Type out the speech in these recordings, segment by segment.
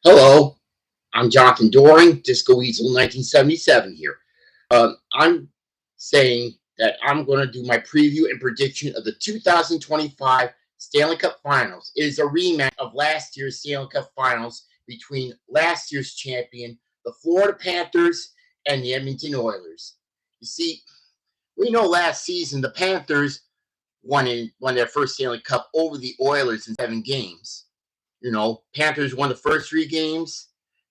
Hello, I'm Jonathan Doring, Disco Weasel 1977 here. I'm saying that I'm going to do my preview and prediction of the 2025 Stanley Cup Finals. It is a rematch of last year's Stanley Cup Finals between last year's champion, the Florida Panthers, and the Edmonton Oilers. You see, we know last season the Panthers won their first Stanley Cup over the Oilers in 7 games. Panthers won the first 3 games.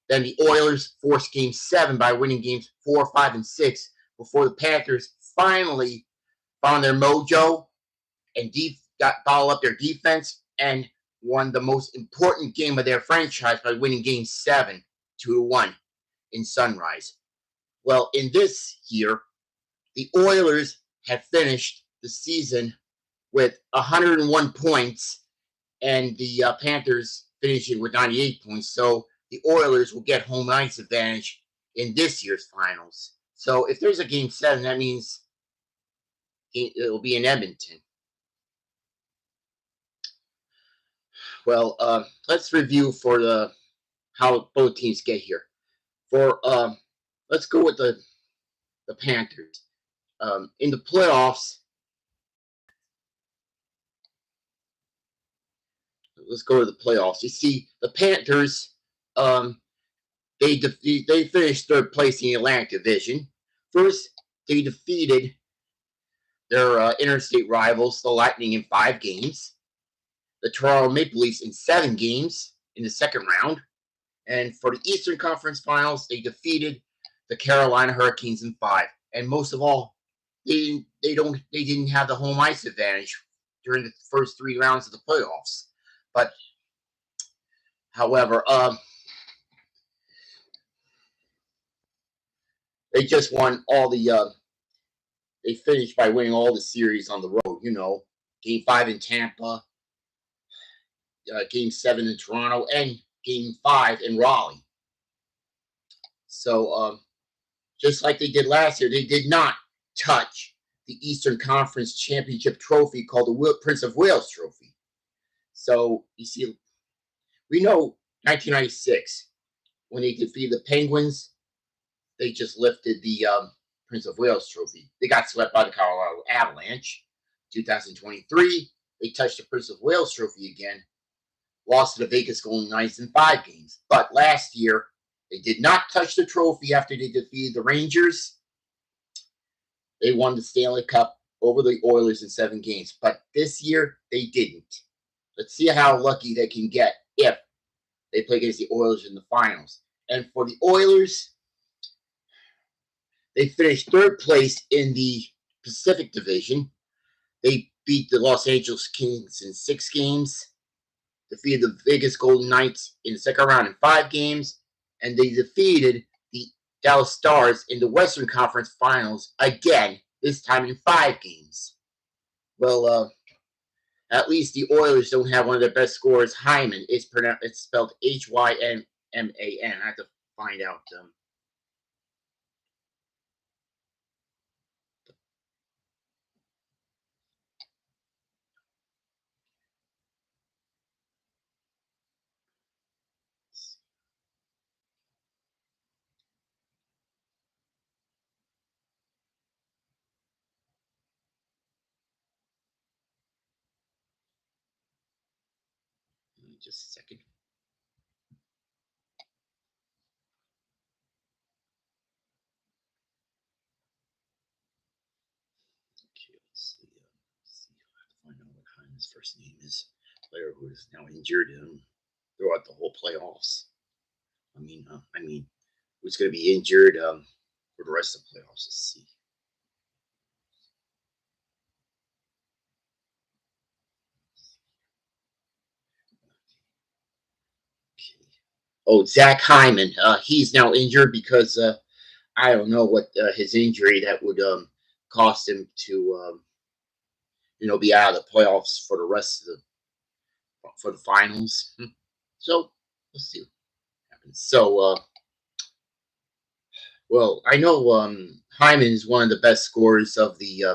Then the Oilers forced game 7 by winning games 4, 5, and 6 before the Panthers finally found their mojo and followed up their defense and won the most important game of their franchise by winning game 7, 2-1 in Sunrise. Well, in this year, the Oilers have finished the season with 101 points and the Panthers finishing with 98 points. So the Oilers will get home ice advantage in this year's finals. So if there's a game 7, that means it will be in Edmonton. Well, let's review for how both teams get here. Let's go with the Panthers. In the playoffs, let's go to the playoffs. You see, the Panthers, they finished third place in the Atlantic Division. First, they defeated their interstate rivals, the Lightning, in 5 games. The Toronto Maple Leafs in 7 games in the second round. And for the Eastern Conference Finals, they defeated the Carolina Hurricanes in 5. And most of all, they didn't have the home ice advantage during the first 3 rounds of the playoffs. But, however, they just won all the. They finished by winning all the series on the road. Game 5 in Tampa, Game 7 in Toronto, and Game 5 in Raleigh. So, just like they did last year, they did not touch the Eastern Conference Championship trophy called the Prince of Wales Trophy. So, you see, we know 1996, when they defeated the Penguins, they just lifted the Prince of Wales Trophy. They got swept by the Colorado Avalanche. 2023, they touched the Prince of Wales Trophy again, lost to the Vegas Golden Knights in 5 games. But last year, they did not touch the trophy after they defeated the Rangers. They won the Stanley Cup over the Oilers in 7 games. But this year, they didn't. Let's see how lucky they can get if they play against the Oilers in the finals. And for the Oilers, they finished third place in the Pacific Division. They beat the Los Angeles Kings in 6 games, defeated the Vegas Golden Knights in the second round in 5 games, and they defeated the Dallas Stars in the Western Conference Finals again, this time in 5 games. Well, at least the Oilers don't have one of their best scorers, Hyman. It's spelled Hyman. I have to find out. Just a second. Okay, let's see. I have to find out what Hyman's first name is. Player who is now injured throughout the whole playoffs. I mean, who's going to be injured for the rest of the playoffs? Let's see. Okay. Oh, Zach Hyman. He's now injured because I don't know what his injury that would cost him to be out of the playoffs for the rest of the finals. So let's see what happens. So well, I know Hyman is one of the best scorers of the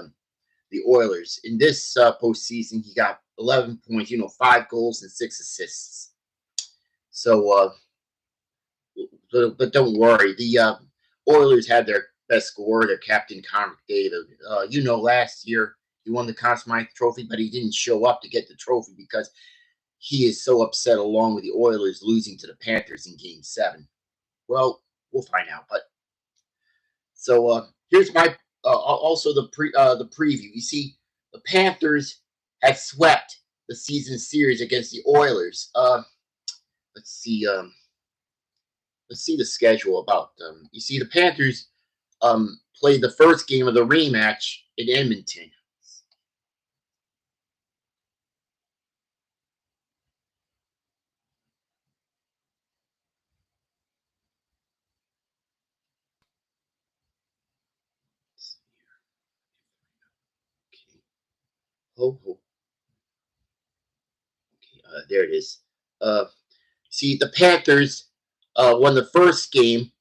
Oilers. In this postseason, he got 11 points, 5 goals and 6 assists. So but don't worry. The Oilers had their best scorer, their captain, Connor McDavid. Last year he won the Conn Smythe Trophy, but he didn't show up to get the trophy because he is so upset along with the Oilers losing to the Panthers in Game 7. Well, we'll find out. But so here's my also the preview. You see, the Panthers had swept the season series against the Oilers. Let's see. Let's see the schedule about them. You see, the Panthers played the first game of the rematch in Edmonton. Okay. Oh, oh. Okay. There it is. See, the Panthers won the first game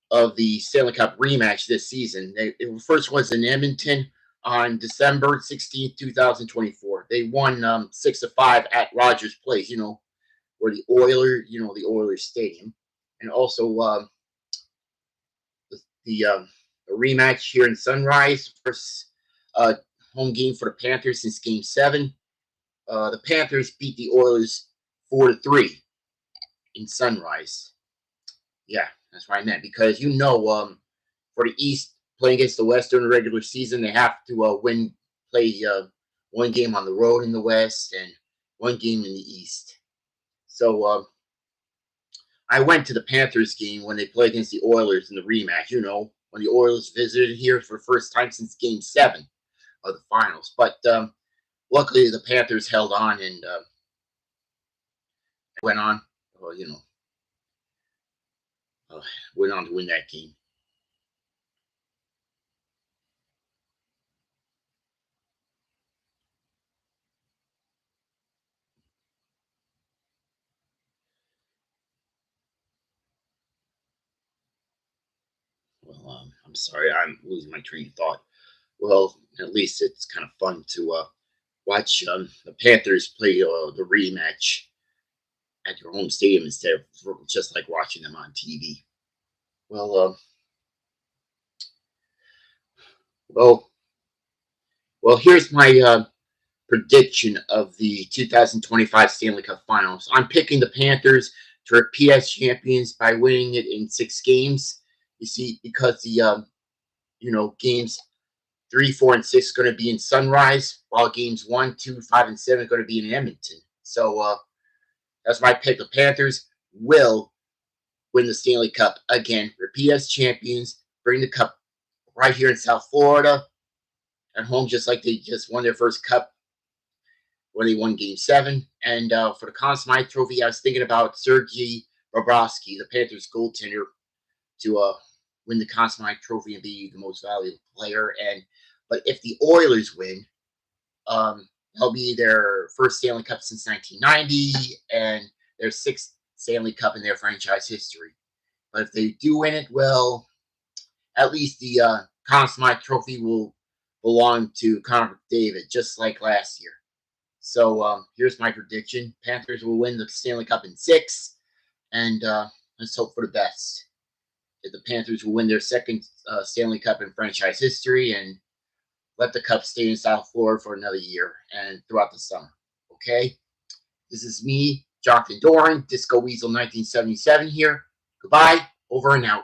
of the Stanley Cup rematch this season. The first was in Edmonton on December 16th, 2024. They won 6-5 at Rogers Place, where the Oilers Stadium. And also the rematch here in Sunrise, first home game for the Panthers since Game 7. The Panthers beat the Oilers 4-3 in Sunrise. Yeah, that's what I meant. Because for the East playing against the West during the regular season, they have to play one game on the road in the West and one game in the East. So I went to the Panthers game when they played against the Oilers in the rematch. When the Oilers visited here for the first time since Game 7 of the finals. But luckily, the Panthers held on and went on. Went on to win that game. Well, I'm sorry, I'm losing my train of thought. Well, at least it's kind of fun to watch the Panthers play the rematch at your home stadium instead of just like watching them on TV. Well, well, well. Here's my prediction of the 2025 Stanley Cup Finals. I'm picking the Panthers to repeat as champions by winning it in 6 games. You see, because the games 3, 4, and 6 are going to be in Sunrise, while games 1, 2, 5, and 7 are going to be in Edmonton. So that's my pick. The Panthers will win the Stanley Cup again, repeat as champions, bring the cup right here in South Florida at home, just like they just won their first cup when they won Game 7. And for the Conn Smythe Trophy, I was thinking about Sergei Bobrovsky, the Panthers goaltender, to win the Conn Smythe Trophy and be the most valuable player. But if the Oilers win, that'll be their first Stanley Cup since 1990 and their 6th Stanley Cup in their franchise history. But if they do win it, well, at least the Conn Smythe Trophy will belong to Connor McDavid, just like last year. So here's my prediction. Panthers will win the Stanley Cup in 6, and let's hope for the best. That the Panthers will win their 2nd Stanley Cup in franchise history and let the cup stay in South Florida for another year and throughout the summer. Okay? This is me, Jonathan Doran, Disco Weasel 1977 here. Goodbye, over and out.